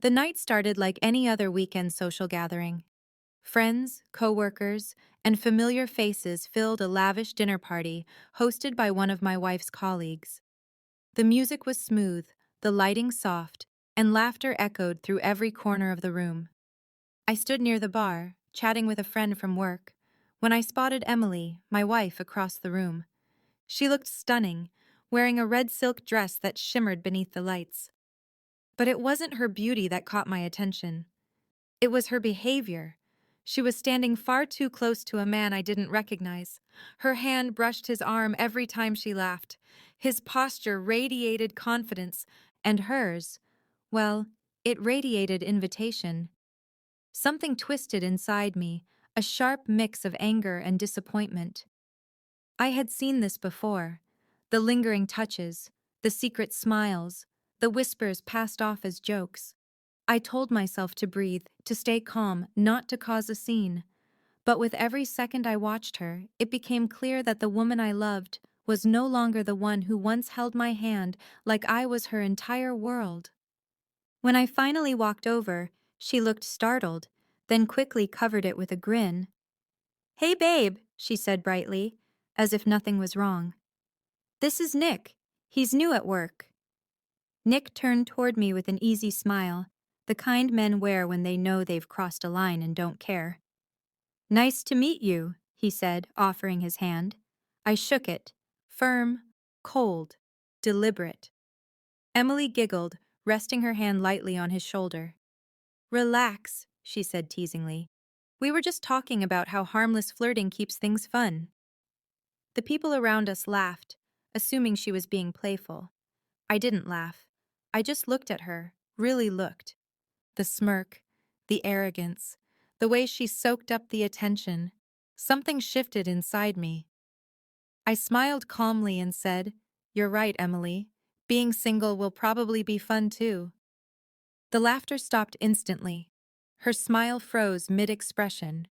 The night started like any other weekend social gathering. Friends, coworkers, and familiar faces filled a lavish dinner party hosted by one of my wife's colleagues. The music was smooth, the lighting soft, and laughter echoed through every corner of the room. I stood near the bar, chatting with a friend from work, when I spotted Emily, my wife, across the room. She looked stunning, wearing a red silk dress that shimmered beneath the lights. But it wasn't her beauty that caught my attention. It was her behavior. She was standing far too close to a man I didn't recognize. Her hand brushed his arm every time she laughed. His posture radiated confidence, and hers, well, it radiated invitation. Something twisted inside me, a sharp mix of anger and disappointment. I had seen this before. The lingering touches, the secret smiles, the whispers passed off as jokes. I told myself to breathe, to stay calm, not to cause a scene. But with every second I watched her, it became clear that the woman I loved was no longer the one who once held my hand like I was her entire world. When I finally walked over, she looked startled, then quickly covered it with a grin. "Hey babe," she said brightly, as if nothing was wrong. "This is Nick. He's new at work." Nick turned toward me with an easy smile, the kind men wear when they know they've crossed a line and don't care. "Nice to meet you," he said, offering his hand. I shook it, firm, cold, deliberate. Emily giggled, resting her hand lightly on his shoulder. "Relax," she said teasingly. "We were just talking about how harmless flirting keeps things fun." The people around us laughed, assuming she was being playful. I didn't laugh. I just looked at her, really looked. The smirk, the arrogance, the way she soaked up the attention. Something shifted inside me. I smiled calmly and said, "You're right, Emily. Being single will probably be fun too." The laughter stopped instantly. Her smile froze mid-expression.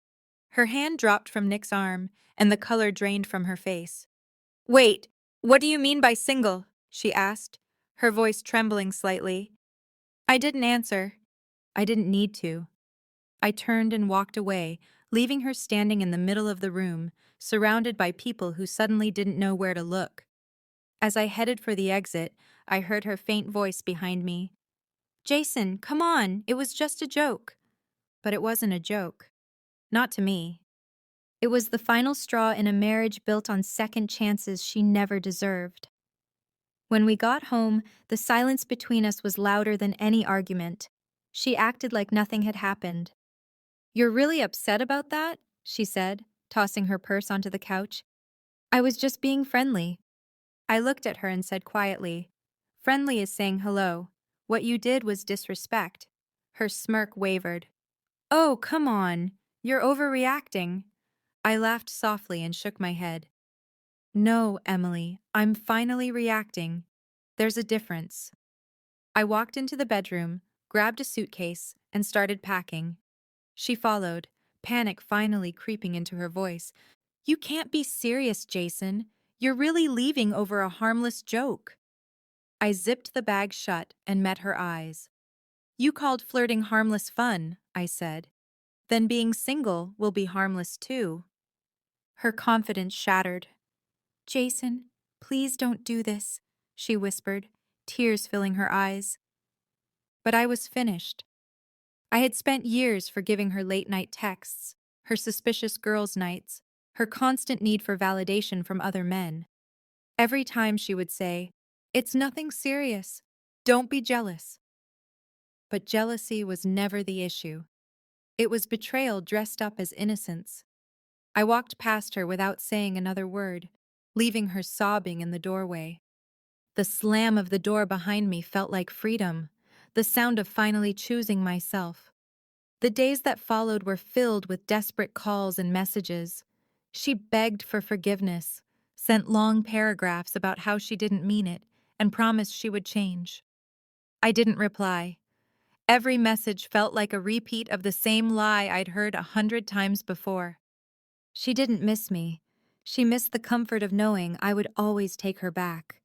Her hand dropped from Nick's arm, and the color drained from her face. "Wait, what do you mean by single?" she asked, her voice trembling slightly. I didn't answer. I didn't need to. I turned and walked away, leaving her standing in the middle of the room, surrounded by people who suddenly didn't know where to look. As I headed for the exit, I heard her faint voice behind me. "Jason, come on, it was just a joke." But it wasn't a joke. Not to me. It was the final straw in a marriage built on second chances she never deserved. When we got home, the silence between us was louder than any argument. She acted like nothing had happened. "You're really upset about that?" she said, tossing her purse onto the couch. "I was just being friendly." I looked at her and said quietly, "Friendly is saying hello. What you did was disrespect." Her smirk wavered. "Oh, come on. You're overreacting." I laughed softly and shook my head. "No, Emily, I'm finally reacting. There's a difference." I walked into the bedroom, grabbed a suitcase, and started packing. She followed, panic finally creeping into her voice. "You can't be serious, Jason. You're really leaving over a harmless joke." I zipped the bag shut and met her eyes. "You called flirting harmless fun," I said. "Then being single will be harmless too." Her confidence shattered. "Jason, please don't do this," she whispered, tears filling her eyes. But I was finished. I had spent years forgiving her late-night texts, her suspicious girls' nights, her constant need for validation from other men. Every time she would say, "It's nothing serious. Don't be jealous." But jealousy was never the issue. It was betrayal dressed up as innocence. I walked past her without saying another word, leaving her sobbing in the doorway. The slam of the door behind me felt like freedom, the sound of finally choosing myself. The days that followed were filled with desperate calls and messages. She begged for forgiveness, sent long paragraphs about how she didn't mean it, and promised she would change. I didn't reply. Every message felt like a repeat of the same lie I'd heard 100 times before. She didn't miss me. She missed the comfort of knowing I would always take her back.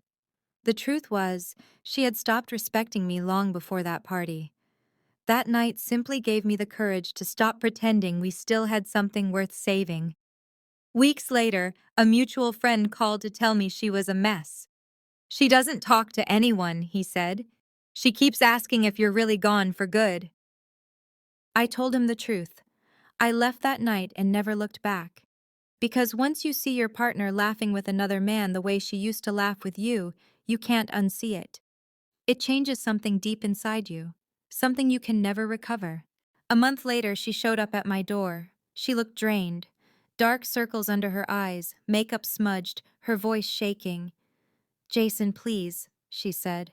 The truth was, she had stopped respecting me long before that party. That night simply gave me the courage to stop pretending we still had something worth saving. Weeks later, a mutual friend called to tell me she was a mess. "She doesn't talk to anyone," he said. "She keeps asking if you're really gone for good." I told him the truth. I left that night and never looked back. Because once you see your partner laughing with another man the way she used to laugh with you can't unsee it. It changes something deep inside you, something you can never recover. A month later, she showed up at my door. She looked drained. Dark circles under her eyes, makeup smudged, her voice shaking. "Jason, please," she said.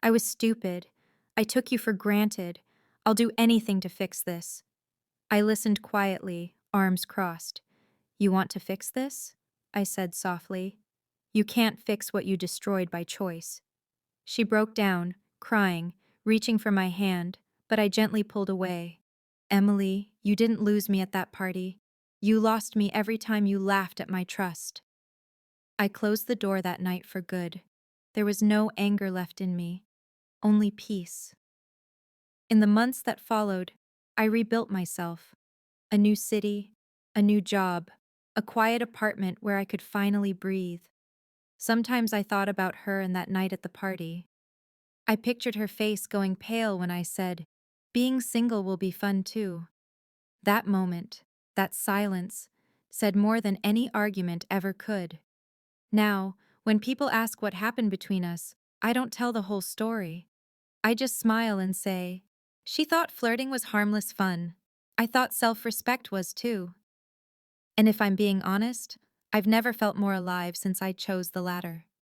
"I was stupid. I took you for granted. I'll do anything to fix this." I listened quietly, arms crossed. "You want to fix this?" I said softly. "You can't fix what you destroyed by choice." She broke down, crying, reaching for my hand, but I gently pulled away. "Emily, you didn't lose me at that party. You lost me every time you laughed at my trust." I closed the door that night for good. There was no anger left in me, only peace. In the months that followed, I rebuilt myself. A new city, a new job, a quiet apartment where I could finally breathe. Sometimes I thought about her and that night at the party. I pictured her face going pale when I said, "Being single will be fun too." That moment, that silence, said more than any argument ever could. Now, when people ask what happened between us, I don't tell the whole story. I just smile and say, "She thought flirting was harmless fun. I thought self-respect was too." And if I'm being honest, I've never felt more alive since I chose the latter.